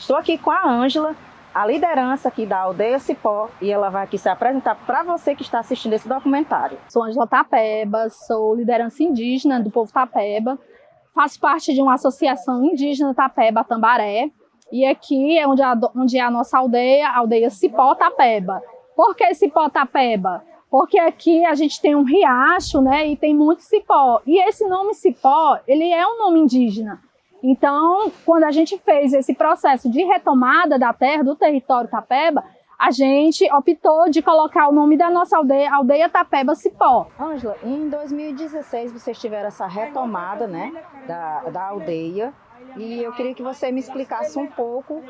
Estou aqui com a Ângela, a liderança aqui da Aldeia Cipó, e ela vai aqui se apresentar para você que está assistindo esse documentário. Sou Ângela Tapeba, sou liderança indígena do povo Tapeba, faço parte de uma associação indígena Tapeba Tambaré, e aqui é onde é a nossa aldeia, a Aldeia Cipó Tapeba. Por que Cipó Tapeba? Porque aqui a gente tem um riacho, né, e tem muito cipó. E esse nome cipó, ele é um nome indígena. Então, quando a gente fez esse processo de retomada da terra, do território Tapeba, a gente optou de colocar o nome da nossa aldeia, Aldeia Tapeba Cipó. Ângela, em 2016 vocês tiveram essa retomada, né, da aldeia. E eu queria que você me explicasse um pouco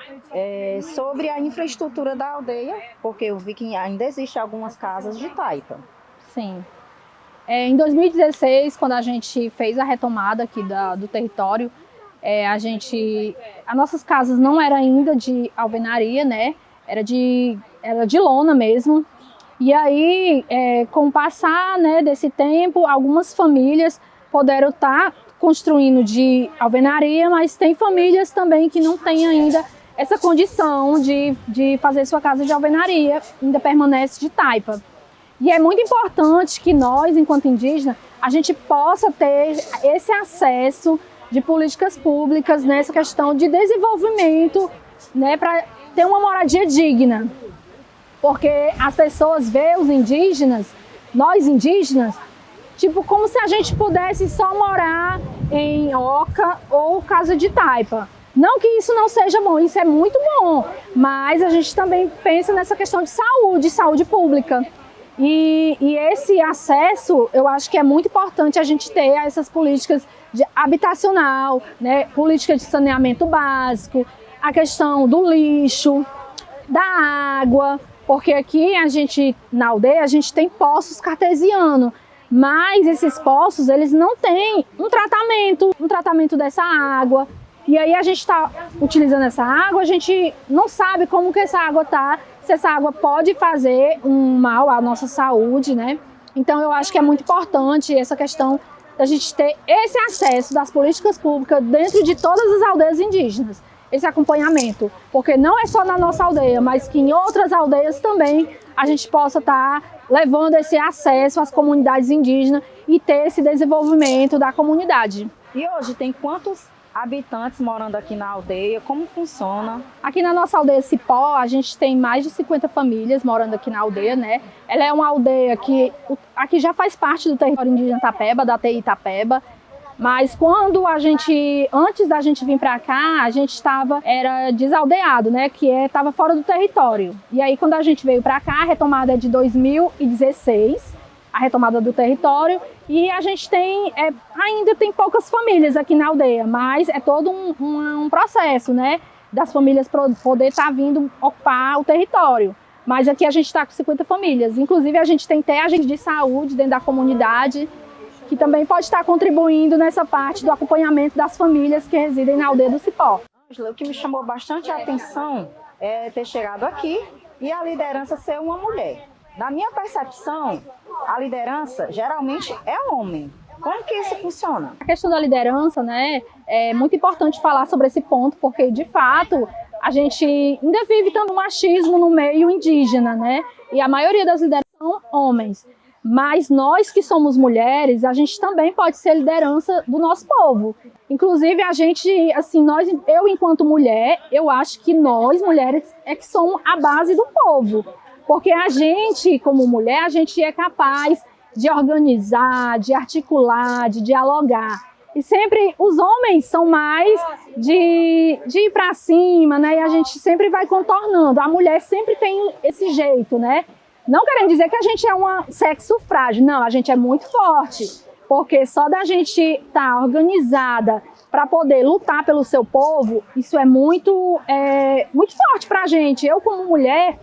sobre a infraestrutura da aldeia, porque eu vi que ainda existem algumas casas de taipa. Sim. Em 2016, quando a gente fez a retomada aqui do território, as nossas casas não eram ainda de alvenaria, né? Era de lona mesmo. E aí, com o passar, né, desse tempo, algumas famílias puderam estar construindo de alvenaria, mas tem famílias também que não têm ainda essa condição de fazer sua casa de alvenaria, ainda permanece de taipa. E é muito importante que nós, enquanto indígenas, a gente possa ter esse acesso de políticas públicas nessa questão de desenvolvimento, né, para ter uma moradia digna. Porque as pessoas veem os indígenas, nós indígenas, tipo, como se a gente pudesse só morar em oca ou casa de taipa. Não que isso não seja bom, isso é muito bom, mas a gente também pensa nessa questão de saúde pública. E esse acesso, eu acho que é muito importante a gente ter essas políticas habitacional, né, política de saneamento básico, a questão do lixo, da água, porque aqui na aldeia, a gente tem poços cartesianos. Mas esses poços, eles não têm um tratamento dessa água. E aí a gente está utilizando essa água, a gente não sabe como que essa água está, se essa água pode fazer um mal à nossa saúde, né? Então eu acho que é muito importante essa questão da gente ter esse acesso das políticas públicas dentro de todas as aldeias indígenas, esse acompanhamento. Porque não é só na nossa aldeia, mas que em outras aldeias também a gente possa estar levando esse acesso às comunidades indígenas e ter esse desenvolvimento da comunidade. E hoje tem quantos habitantes morando aqui na aldeia? Como funciona? Aqui na nossa aldeia Cipó, a gente tem mais de 50 famílias morando aqui na aldeia, né? Ela é uma aldeia que aqui já faz parte do território indígena Tapeba, da TI Tapeba. Mas antes da gente vir para cá, a gente era desaldeado, né? Que estava fora do território. E aí, quando a gente veio para cá, a retomada é de 2016, a retomada do território. E a gente ainda tem poucas famílias aqui na aldeia, mas é todo um processo, né? Das famílias poder estar vindo ocupar o território. Mas aqui a gente está com 50 famílias. Inclusive, a gente tem até agente de saúde dentro da comunidade, que também pode estar contribuindo nessa parte do acompanhamento das famílias que residem na aldeia do Cipó. Ângela, o que me chamou bastante a atenção é ter chegado aqui e a liderança ser uma mulher. Na minha percepção, a liderança geralmente é homem. Como que isso funciona? A questão da liderança, né, é muito importante falar sobre esse ponto, porque de fato a gente ainda vive tanto machismo no meio indígena, né? E a maioria das lideranças são homens. Mas nós que somos mulheres, a gente também pode ser liderança do nosso povo. Inclusive, eu enquanto mulher, eu acho que nós, mulheres, é que somos a base do povo. Porque a gente, como mulher, a gente é capaz de organizar, de articular, de dialogar. E sempre os homens são mais de ir para cima, né? E a gente sempre vai contornando. A mulher sempre tem esse jeito, né? Não querendo dizer que a gente é um sexo frágil, não, a gente é muito forte, porque só da gente estar organizada para poder lutar pelo seu povo, isso é muito forte para a gente. Eu, como mulher,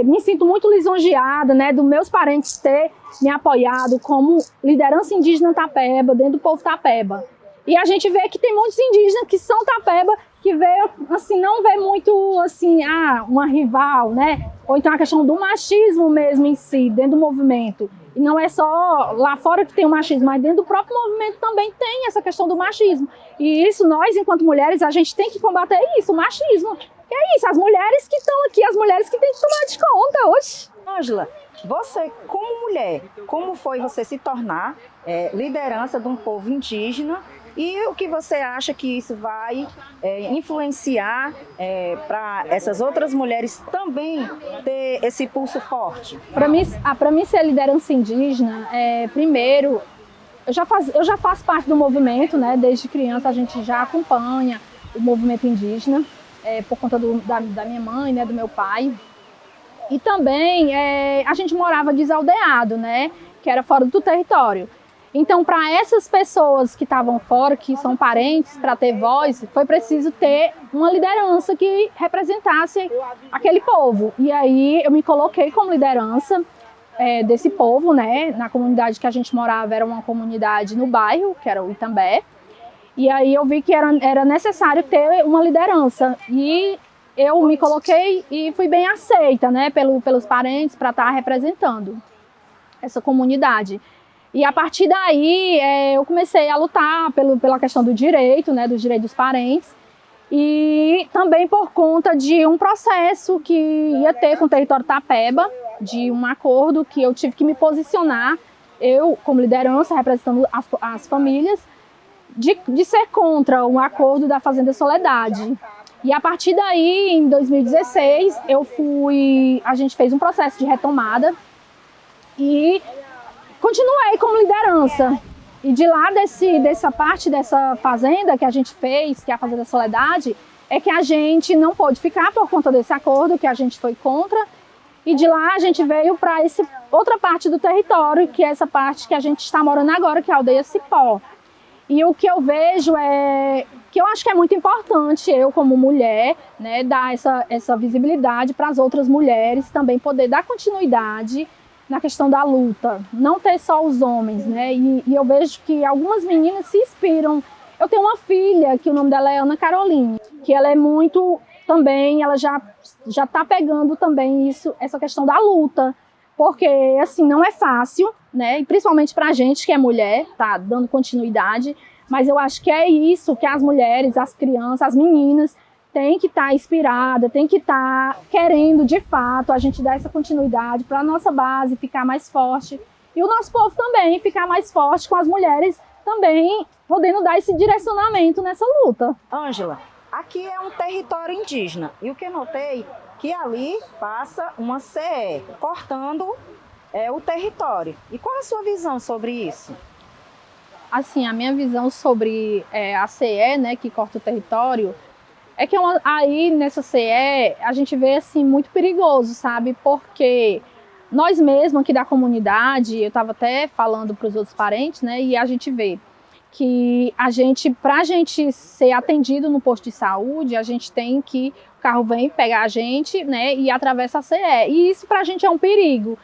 me sinto muito lisonjeada, né, dos meus parentes ter me apoiado como liderança indígena Tapeba, dentro do povo Tapeba. E a gente vê que tem muitos indígenas que são Tapeba que vê, assim, não vê muito, assim, uma rival, né? Ou então a questão do machismo mesmo em si, dentro do movimento. E não é só lá fora que tem o machismo, mas dentro do próprio movimento também tem essa questão do machismo. E isso, nós, enquanto mulheres, a gente tem que combater isso, o machismo. Que é isso, as mulheres que estão aqui, as mulheres que têm que tomar de conta, oxe. Ângela, você como mulher, como foi você se tornar liderança de um povo indígena e o que você acha que isso vai influenciar para essas outras mulheres também ter esse pulso forte? Para mim ser liderança indígena, primeiro, eu já faço parte do movimento, né? Desde criança a gente já acompanha o movimento indígena, por conta da minha mãe, né? Do meu pai. E também a gente morava desaldeado, né? Que era fora do território. Então, para essas pessoas que estavam fora, que são parentes, para ter voz, foi preciso ter uma liderança que representasse aquele povo. E aí eu me coloquei como liderança desse povo, né? Na comunidade que a gente morava, era uma comunidade no bairro, que era o Itambé. E aí eu vi que era necessário ter uma liderança. E eu me coloquei e fui bem aceita, né? Pelos parentes, para estar representando essa comunidade. E a partir daí eu comecei a lutar pela questão do direito, né, dos direitos dos parentes, e também por conta de um processo que ia ter com o território Tapeba, de um acordo que eu tive que me posicionar, eu como liderança, representando as famílias, de ser contra o acordo da Fazenda Soledade. E a partir daí, em 2016, a gente fez um processo de retomada e continuei como liderança. E de lá dessa parte dessa fazenda que a gente fez, que é a Fazenda Soledade, é que a gente não pôde ficar por conta desse acordo, que a gente foi contra. E de lá a gente veio para essa outra parte do território, que é essa parte que a gente está morando agora, que é a aldeia Cipó. E o que eu vejo que eu acho que é muito importante, eu como mulher, né, dar essa visibilidade para as outras mulheres, também poder dar continuidade na questão da luta, não ter só os homens, né? E eu vejo que algumas meninas se inspiram. Eu tenho uma filha, que o nome dela é Ana Caroline, que ela é muito também, ela já está pegando também essa questão da luta, porque assim, não é fácil, né? E principalmente para a gente que é mulher, tá dando continuidade, mas eu acho que é isso que as mulheres, as crianças, as meninas tem que estar inspirada, tem que estar querendo, de fato, a gente dar essa continuidade para a nossa base ficar mais forte. E o nosso povo também ficar mais forte, com as mulheres também podendo dar esse direcionamento nessa luta. Ângela, aqui é um território indígena e o que eu notei que ali passa uma CE cortando o território. E qual a sua visão sobre isso? Assim, a minha visão sobre a CE, né, que corta o território, é que aí nessa CE a gente vê assim muito perigoso, sabe? Porque nós mesmos aqui da comunidade, eu estava até falando para os outros parentes, né? E a gente vê que para a gente ser atendido no posto de saúde, a gente tem que o carro vem pegar a gente, né? E atravessa a CE. E isso para a gente é um perigo.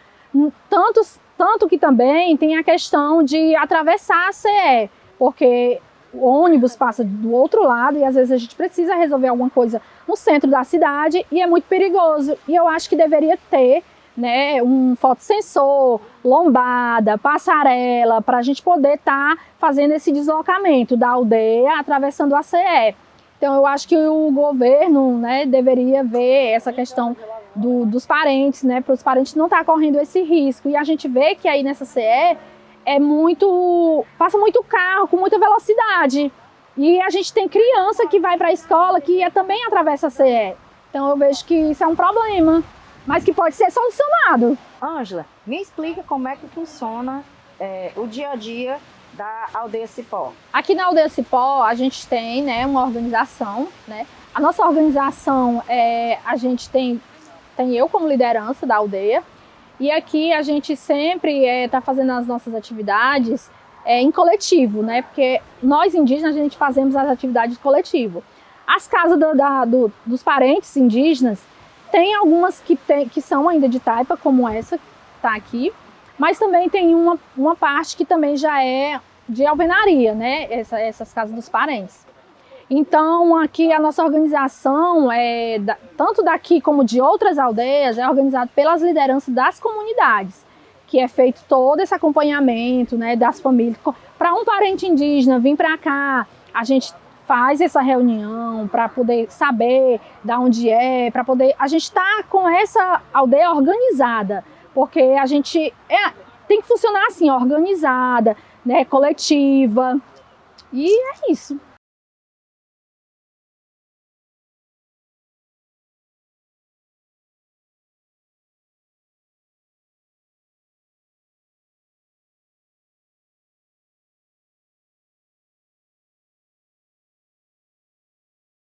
Tanto que também tem a questão de atravessar a CE, porque o ônibus passa do outro lado e às vezes a gente precisa resolver alguma coisa no centro da cidade e é muito perigoso. E eu acho que deveria ter, né, um fotossensor, lombada, passarela, para a gente poder estar fazendo esse deslocamento da aldeia atravessando a CE. Então eu acho que o governo, né, deveria ver essa questão dos parentes, né, para os parentes não estar correndo esse risco. E a gente vê que aí nessa CE passa muito carro com muita velocidade. E a gente tem criança que vai para a escola que também atravessa a CE. Então eu vejo que isso é um problema, mas que pode ser solucionado. Ângela, me explica como é que funciona o dia a dia da aldeia Cipó. Aqui na aldeia Cipó a gente tem, né, uma organização, né? A nossa organização, a gente tem eu como liderança da aldeia. E aqui a gente sempre está fazendo as nossas atividades em coletivo, né? Porque nós indígenas, a gente fazemos as atividades de coletivo. As casas dos parentes indígenas, tem algumas que são ainda de taipa, como essa que está aqui, mas também tem uma parte que também já é de alvenaria, né? Essas casas dos parentes. Então, aqui a nossa organização, tanto daqui como de outras aldeias, é organizada pelas lideranças das comunidades, que é feito todo esse acompanhamento, né, das famílias. Para um parente indígena vir para cá, a gente faz essa reunião para poder saber de onde para poder... A gente está com essa aldeia organizada, porque a gente tem que funcionar assim, organizada, né, coletiva, e é isso.